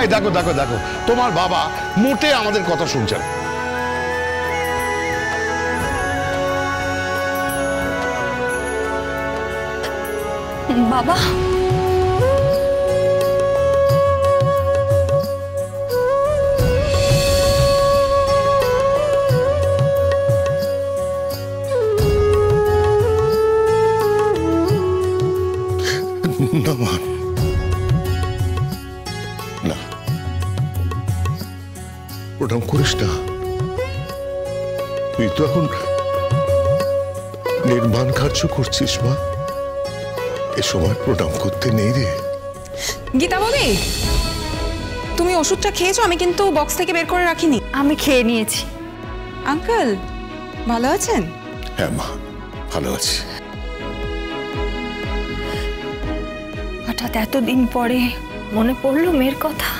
এই দেখো দেখো দেখো, তোমার বাবা মোটে আমাদের কথা শুনছে না। বাবা, না, প্রণাম করিস না। তুই তো এখন নির্মাণ কার্য করছিস মা, এ সময় প্রণাম করতে নেই রে। গীতা বৌদি, তুমি ওষুধটা খেয়েছো? আমি কিন্তু বক্স থেকে বের করে রাখিনি। আমি খেয়ে নিয়েছি। আঙ্কেল ভালো আছেন? হ্যাঁ মা, ভালো আছি। হঠাৎ এতদিন পরে মনে পড়লো মেয়ের কথা।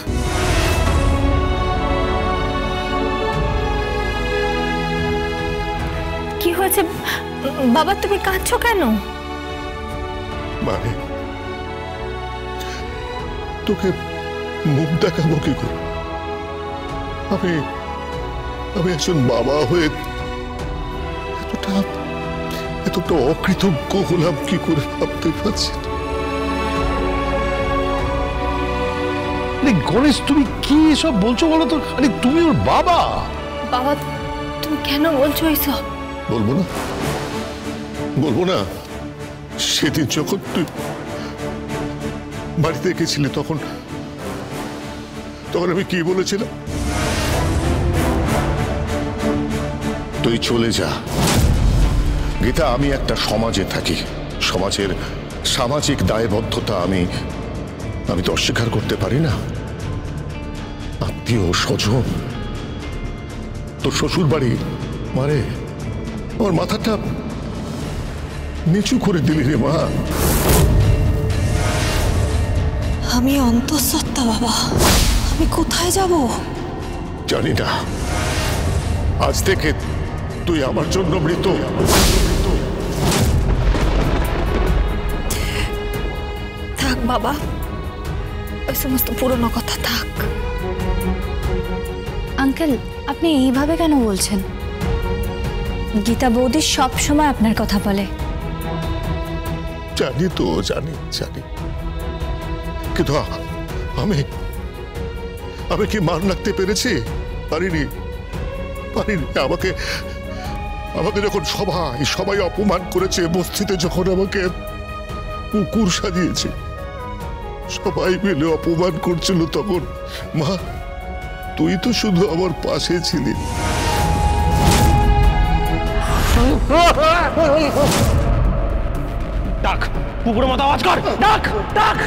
কি হয়েছে বাবা, তুমি কাঁদছো কেন? মানে তোকে মুখ দেখাবো কি করে? আমি একজন বাবা হয়ে এতটা অকৃতজ্ঞ হলাম কি করে ভাবতে পারছি। গণেশ, তুমি কি এসব বলছো বলো তো? আরে তুমি ওর বাবা। বাবা, তুমি কেন বলছো এইসব? বলবো না, বলবো না। সেদিন যখন তুই বাড়িতে গেছিলে তখন আমি কি বলেছিলাম? তুই চলে যা গীতা, আমি একটা সমাজে থাকি, সমাজের সামাজিক দায়বদ্ধতা আমি তো অস্বীকার করতে পারি না। আত্মীয় স্বজন, তোর শ্বশুর বাড়ি, মারে আমার মাথাটা নিচু করে দিলি রে মা। আমি অন্তঃসত্ত্বা বাবা, আমি কোথায় যাব? জানি না, আজ থেকে তুই আমার জন্য মৃত। থাক বাবা, ওই সমস্ত পুরনো কথা থাক। আঙ্কেল, আপনি এইভাবে কেন বলছেন? গীতা বৌদি সব সময় আপনার কথা বলে। জানি তো, জানি, কিন্তু আমি কি মান রাখতে পেরেছি? পারিনি। আমাকে যখন সবাই অপমান করেছে, বস্তিতে যখন আমাকে কুকুর সাজিয়েছে, সবাই মিলে অপমান করছিল, তখন মা তুই তো শুধু আমার পাশে ছিলি। ডাক, কুকুরের মতো আওয়াজ কর, ডাক ডাক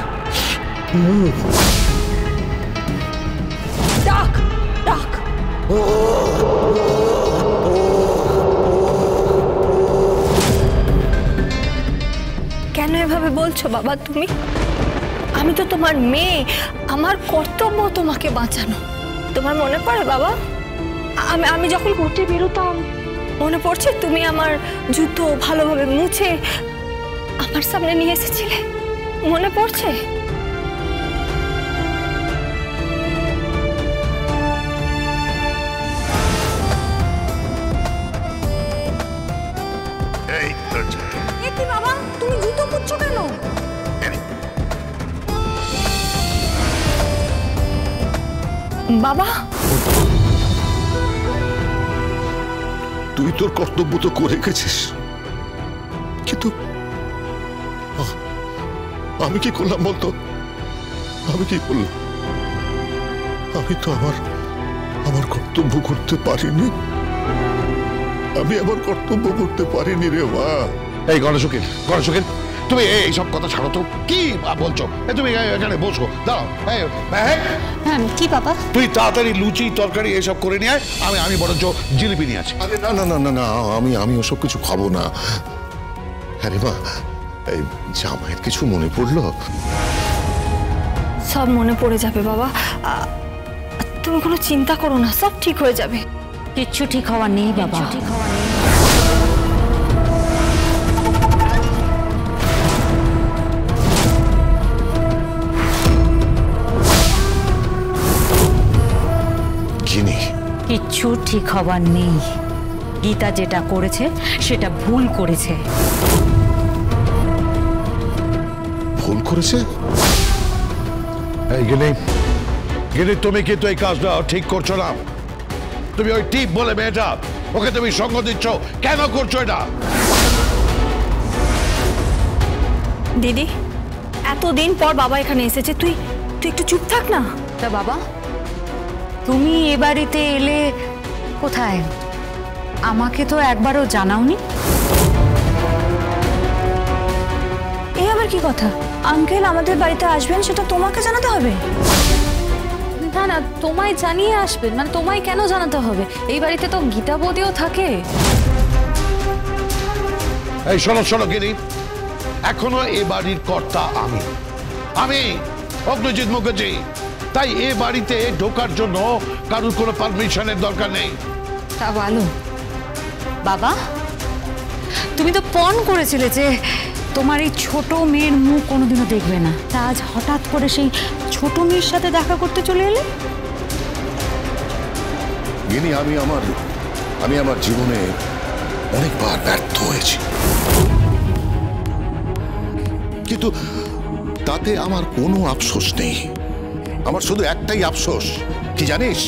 ডাক ডাক। কেন এভাবে বলছো বাবা তুমি? আমি তো তোমার মেয়ে, আমার কর্তব্য তোমাকে বাঁচানো। তোমার মনে পড়ে বাবা, আমি যখন ঘুরতে বেরোতাম, মনে পড়ছে তুমি আমার জুতো ভালোভাবে মুছে আমার সামনে নিয়ে এসেছিলে? মনে পড়ছে? কি বাবা, তুমি জুতো মুছছো কেন? বাবা, তুই তোর কর্তব্য তো করে গেছিস, কিন্তু আমি কি করলাম বলতো? আমি কি করলাম? আমি তো আমার কর্তব্য করতে পারিনি। আমি আমার কর্তব্য করতে পারিনি রে মা। এই গণেশকে, তুমি এইসব কথা ছাড়ো তো। কি বলছো? তুমি এখানে বসো, দাঁড়াও। হ্যাঁ, কি বাবা? তুই তাড়াতাড়ি লুচি তরকারি এসব করে নিয়ে আয়, আমি বরঞ্চ জিলিপি নিয়ে আছি। আরে না না না না না, আমি ওসব কিছু খাবো না। আরে মা, এই জামাইয়ের কিছু মনে পড়লো? সব মনে পড়ে যাবে বাবা, তুমি কোনো চিন্তা করো না, সব ঠিক হয়ে যাবে। কিচ্ছু ঠিক হওয়ার নেই বাবা। গিনি, কিচ্ছু ঠিক হবার নেই। গীতা যেটা করেছে সেটা ভুল করেছে। ভুল করেছে? এই গিনি, গিনি তুমি কিন্তু এই কাজটা ঠিক করছো না। তুমি ওই টিপ বলে মেয়েটা, ওকে তুমি সঙ্গ দিচ্ছ, কেন করছো এটা? দিদি, এতদিন পর বাবা এখানে এসেছে, তুই একটু চুপ থাক না। তা বাবা, তুমি এ বাড়িতে এলে কোথায়? আমাকে তো একবারও জানাওনি। এই আবার কি কথা? আঙ্কেল আমাদের বাড়িতে আসবেন সেটা তোমাকে জানাতে হবে? না না, তোমায় জানিয়ে আসবেন, মানে তোমায় কেন জানাতে হবে? এই বাড়িতে তো গীতা বৌদিও থাকে। এই শোনো শোনো গিনি, এখনো এ বাড়ির কর্তা আমি অগ্নিজিৎ মুখার্জি। তাই এ বাড়িতে ঢোকার জন্য কারোর কোনো পারমিশনের দরকার নেই। তা বলো বাবা, তুমি তো পণ করেছিলে যে তোমার এই ছোট মেয়ের মুখ কোনোদিনও দেখবে না। তা আজ হঠাৎ করে সেই ছোট মেয়ের সাথে দেখা করতে চলে এলে? গিনি, আমি আমার জীবনে অনেকবার ব্যর্থ হয়েছি, কিন্তু তাতে আমার কোনো আফসোস নেই। আমার শুধু একটাই আফসোস, কি জানিস?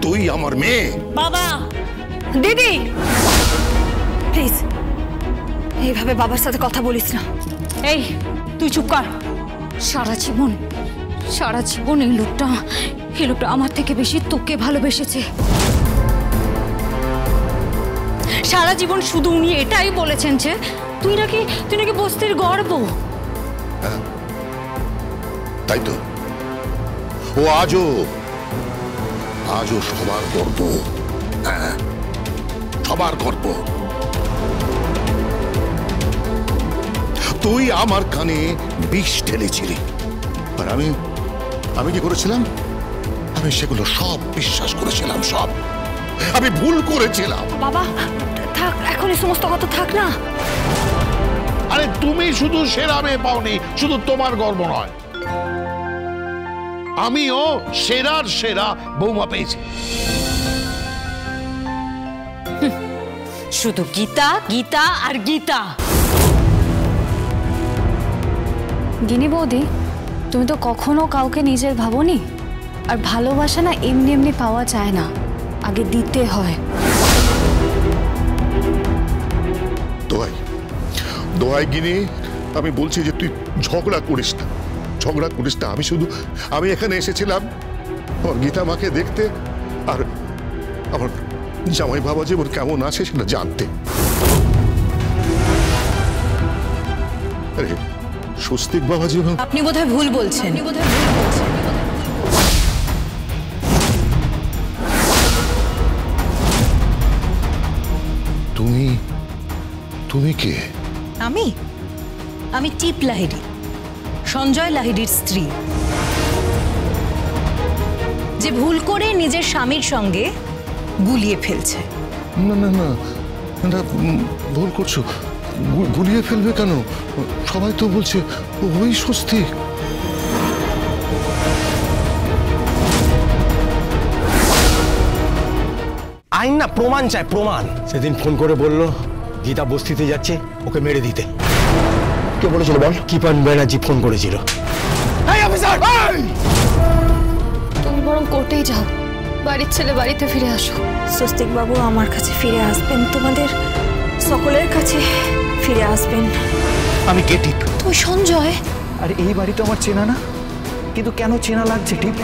তুই আমার মেয়ে। বাবা, দিদি প্লিজ এইভাবে বাবার সাথে কথা বলিস না। এই তুই চুপ কর। সারা জীবন এই লোকটা আমার থেকে বেশি তোকে ভালোবেসেছে। সারা জীবন শুধু উনি এটাই বলেছেন যে তুই নাকি বস্তির গর্ব। তাই তো, ও আজও সবার গর্ব। হ্যাঁ, সবার গর্ব। তুই আমার কানে বিষ ঢেলেছিলি, আর আমি কি করেছিলাম? আমি সেগুলো সব বিশ্বাস করেছিলাম, সব। আমি ভুল করেছিলাম। বাবা থাক, এখন এই সমস্ত কথা থাক না। আরে তুমি শুধু সেরা মেয়ে পাওনি, শুধু তোমার গর্ব নয়, আমিও সেরার সেরা বৌমা পেয়েছি। শুধু গীতা গীতা আর গীতা। গিনি বৌদি, তুমি তো কখনো কাউকে নিজের ভাবোনি। আর ভালোবাসা না এমনি এমনি পাওয়া যায় না, আগে দিতে হয়। দোহাই গিনি, আমি বলছি যে তুই ঝগড়া করিস না। আমি এখানে এসেছিলাম আমার গীতা মাকে দেখতে, আর আমার জামাই বাবা যে ওর কেমন আছে সেটা জানতে। আরে স্বস্তিক বাবা যে আপনি বোধহয় ভুল বলছেন। তুমি কে? আমি টিপ লাহিড়ী, সঞ্জয় লাহিড়ীর স্ত্রী, যে ভুল করে নিজের স্বামীর সঙ্গে গুলিয়ে ফেলছে। না, ভুল করছো। গুলিয়ে ফেলবে কেন? সবাই তো বলছে ওই স্বস্তিক। আইন না প্রমাণ চায়, প্রমাণ। সেদিন ফোন করে বললো গীতা বস্তিতে যাচ্ছে, ওকে মেরে দিতে। কে বলেছিল বল? কিপান ব্যানার্জি ফোন করেছিল। তুমি বরং কোর্টেই যাও, বাড়ির ছেলে বাড়িতে ফিরে আসো। স্বস্তিক বাবু আমার কাছে ফিরে আসবেন, তোমাদের সকলের কাছে ফিরে আসবেন। আমি কে টিপ? তুই সঞ্জয়। আর এই বাড়ি তো আমার চেনা না, কিন্তু কেন চেনা লাগছে টিপ?